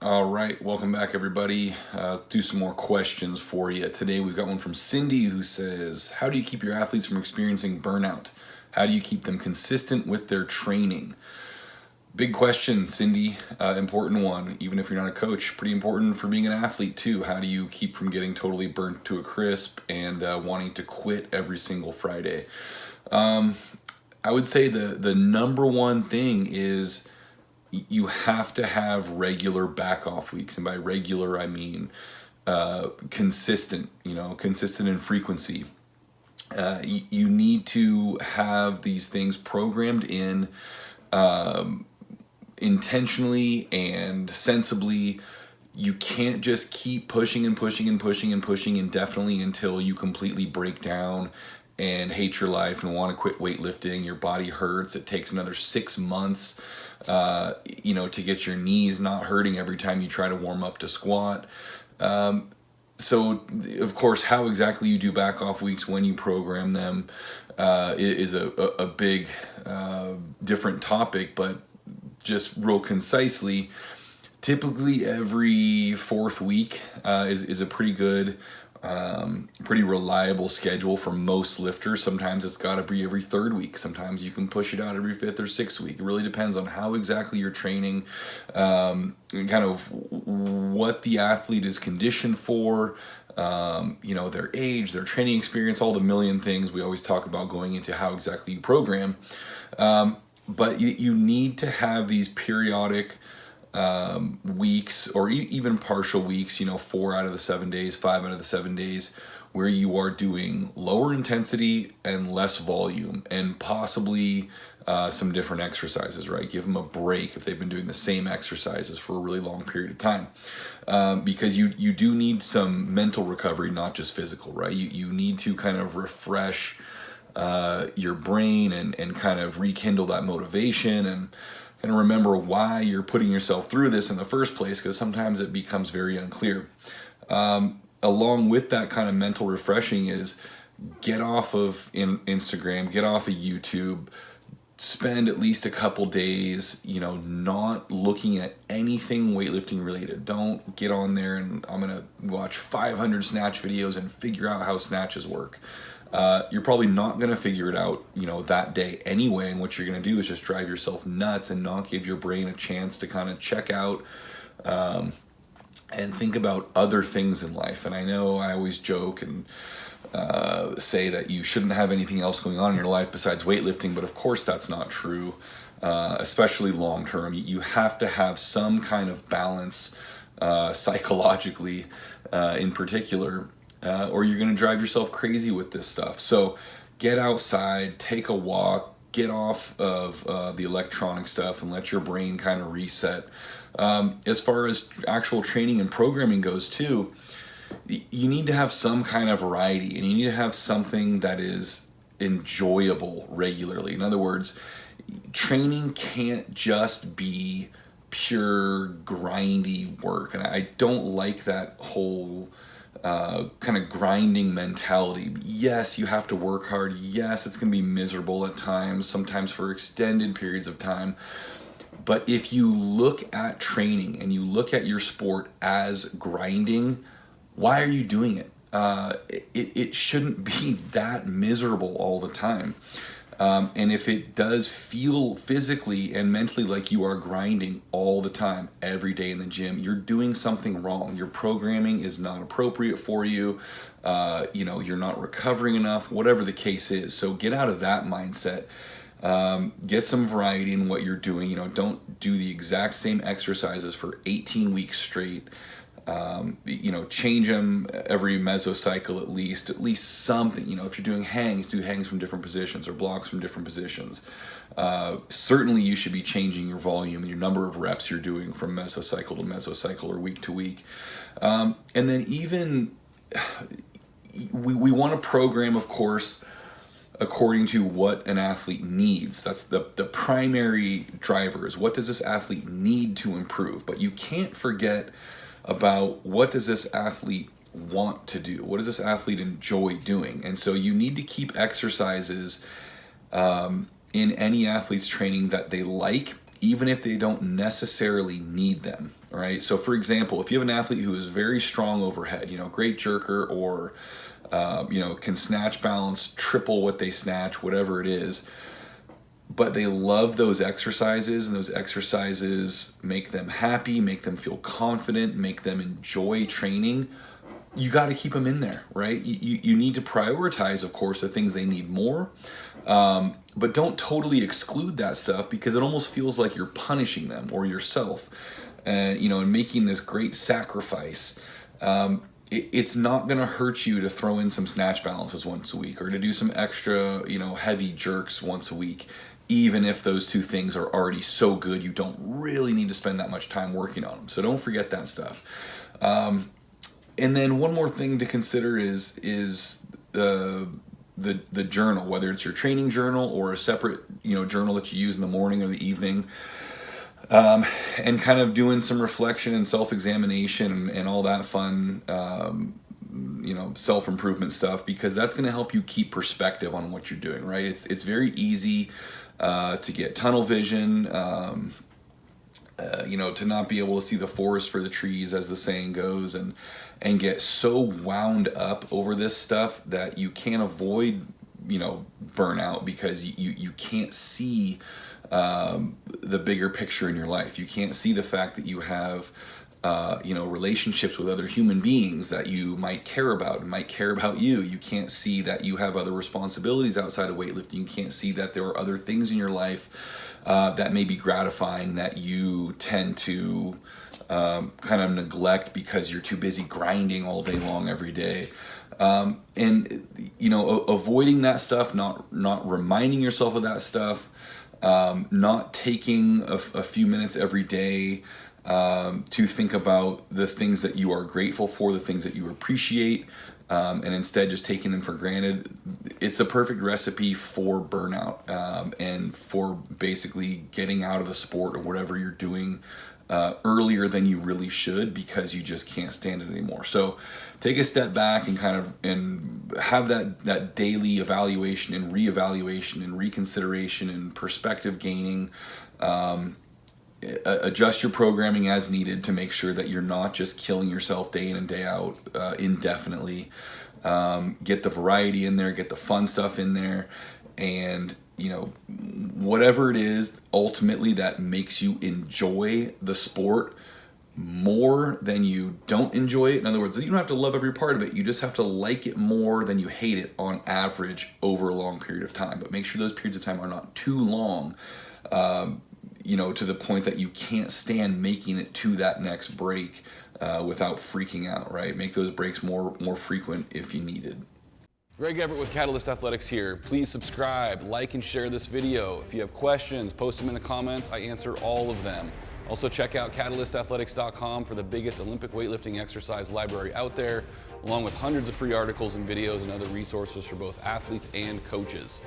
All right, welcome back, everybody. Let's do some more questions for you. Today, we've got one from Cindy who says, how do you keep your athletes from experiencing burnout? How do you keep them consistent with their training? Big question, Cindy. Important one, even if you're not a coach. Pretty important for being an athlete, too. How do you keep from getting totally burnt to a crisp and wanting to quit every single Friday? I would say the number one thing is you have to have regular back off weeks, and by regular I mean consistent. Consistent in frequency. You need to have these things programmed in intentionally and sensibly. You can't just keep pushing and pushing and pushing and pushing indefinitely until you completely break down and hate your life and want to quit weightlifting. Your body hurts. It takes another 6 months, to get your knees not hurting every time you try to warm up to squat. So, of course, how exactly you do back off weeks when you program them is a big different topic, but just real concisely, typically every fourth week is a pretty good, pretty reliable schedule for most lifters. Sometimes it's got to be every third week. Sometimes you can push it out every fifth or sixth week. It really depends on how exactly you're training, and kind of what the athlete is conditioned for, their age, their training experience, all the million things we always talk about going into how exactly you program. But you need to have these periodic weeks, or even partial weeks, 4 out of the 7 days, 5 out of the 7 days, where you are doing lower intensity and less volume, and possibly some different exercises, right? Give them a break if they've been doing the same exercises for a really long period of time, because you do need some mental recovery, not just physical, right? You need to kind of refresh your brain and kind of rekindle that motivation and remember why you're putting yourself through this in the first place, because sometimes it becomes very unclear. Along with that kind of mental refreshing is get off of Instagram, get off of YouTube, spend at least a couple days, not looking at anything weightlifting related. Don't get on there and I'm going to watch 500 snatch videos and figure out how snatches work. You're probably not going to figure it out, that day anyway. And what you're going to do is just drive yourself nuts and not give your brain a chance to kind of check out and think about other things in life. And I know I always joke and say that you shouldn't have anything else going on in your life besides weightlifting, but of course that's not true, especially long term. You have to have some kind of balance psychologically, in particular, or you're going to drive yourself crazy with this stuff. So get outside, take a walk, get off of the electronic stuff, and let your brain kind of reset. As far as actual training and programming goes too, you need to have some kind of variety, and you need to have something that is enjoyable regularly. In other words, training can't just be pure grindy work, and I don't like that whole kind of grinding mentality. Yes, you have to work hard. Yes, it's going to be miserable at times, sometimes for extended periods of time. But if you look at training and you look at your sport as grinding, why are you doing it? It shouldn't be that miserable all the time. And if it does feel physically and mentally like you are grinding all the time, every day in the gym, you're doing something wrong. Your programming is not appropriate for you. You're not recovering enough, whatever the case is. So get out of that mindset. Get some variety in what you're doing. Don't do the exact same exercises for 18 weeks straight. Change them every mesocycle at least something. If you're doing hangs, do hangs from different positions or blocks from different positions. Certainly you should be changing your volume and your number of reps you're doing from mesocycle to mesocycle or week to week. And then even we want to program, of course, according to what an athlete needs. That's the primary driver, is what does this athlete need to improve? But you can't forget about what does this athlete want to do? What does this athlete enjoy doing? And so you need to keep exercises in any athlete's training that they like, even if they don't necessarily need them. All right. So for example, if you have an athlete who is very strong overhead, great jerker, or can snatch balance triple what they snatch, whatever it is, but they love those exercises, and those exercises make them happy, make them feel confident, make them enjoy training, you got to keep them in there, right? You need to prioritize, of course, the things they need more, but don't totally exclude that stuff, because it almost feels like you're punishing them or yourself, and making this great sacrifice. It's not going to hurt you to throw in some snatch balances once a week, or to do some extra, heavy jerks once a week, even if those two things are already so good you don't really need to spend that much time working on them. So don't forget that stuff. And then one more thing to consider is the journal, whether it's your training journal or a separate journal that you use in the morning or the evening, and kind of doing some reflection and self-examination and all that fun self-improvement stuff, because that's going to help you keep perspective on what you're doing, right? It's very easy to get tunnel vision, to not be able to see the forest for the trees, as the saying goes, and get so wound up over this stuff that you can't avoid, burnout, because you can't see the bigger picture in your life. You can't see the fact that you have relationships with other human beings that you might care about and might care about you. You can't see that you have other responsibilities outside of weightlifting. You can't see that there are other things in your life that may be gratifying that you tend to kind of neglect because you're too busy grinding all day long every day. Avoiding that stuff, not reminding yourself of that stuff, not taking a few minutes every day to think about the things that you are grateful for, the things that you appreciate, and instead just taking them for granted. It's a perfect recipe for burnout, and for basically getting out of the sport or whatever you're doing earlier than you really should, because you just can't stand it anymore. So take a step back and have that daily evaluation and reevaluation and reconsideration and perspective gaining. Adjust your programming as needed to make sure that you're not just killing yourself day in and day out indefinitely. Get the variety in there, get the fun stuff in there, and whatever it is ultimately that makes you enjoy the sport more than you don't enjoy it. In other words, you don't have to love every part of it. You just have to like it more than you hate it on average over a long period of time. But make sure those periods of time are not too long, to the point that you can't stand making it to that next break without freaking out, right? Make those breaks more frequent if you needed. Greg Everett with Catalyst Athletics here. Please subscribe, like, and share this video. If you have questions, post them in the comments. I answer all of them. Also check out catalystathletics.com for the biggest Olympic weightlifting exercise library out there, along with hundreds of free articles and videos and other resources for both athletes and coaches.